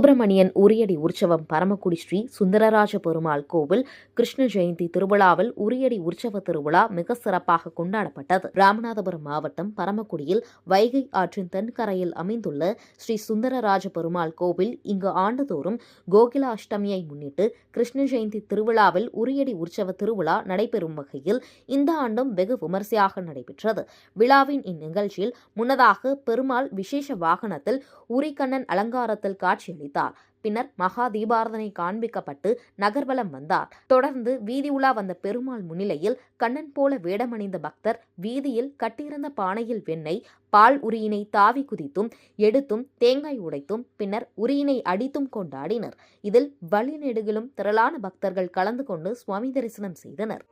சுப்பிரமணியன் உரியடி உற்சவம் பரமக்குடி ஸ்ரீ சுந்தரராஜ பெருமாள் கோவில் கிருஷ்ண ஜெயந்தி திருவிழாவில் உரியடி உற்சவ திருவிழா மிக சிறப்பாக கொண்டாடப்பட்டது. ராமநாதபுரம் மாவட்டம் பரமக்குடியில் வைகை ஆற்றின் தென்கரையில் அமைந்துள்ள ஸ்ரீ சுந்தரராஜ பெருமாள் கோவில் இங்கு ஆண்டுதோறும் கோகில அஷ்டமியை முன்னிட்டு கிருஷ்ண ஜெயந்தி திருவிழாவில் உரியடி உற்சவ திருவிழா நடைபெறும் வகையில் இந்த ஆண்டும் வெகு விமரிசையாக நடைபெற்றது. விழாவின் இந்நிகழ்ச்சியில் முன்னதாக பெருமாள் விசேஷ வாகனத்தில் உரிக்கண்ணன் அலங்காரத்தில் காட்சியளித்தார். பின்னர் மகா தீபாரதனை காண்பிக்கப்பட்டு நகர்வலம் வந்தார். தொடர்ந்து வீதி உலா வந்த பெருமாள் முன்னிலையில் கண்ணன் போல வேடமணிந்த பக்தர் வீதியில் கட்டியிருந்த பானையில் வெண்ணெய், பால் உரியினை தாவி குதித்தும் எடுத்தும் தேங்காய் உடைத்தும் பின்னர் உரியினை அடித்தும் கொண்டாடினர். இதில் வழிநெடுகிலும் திரளான பக்தர்கள் கலந்து கொண்டு சுவாமி தரிசனம் செய்தனர்.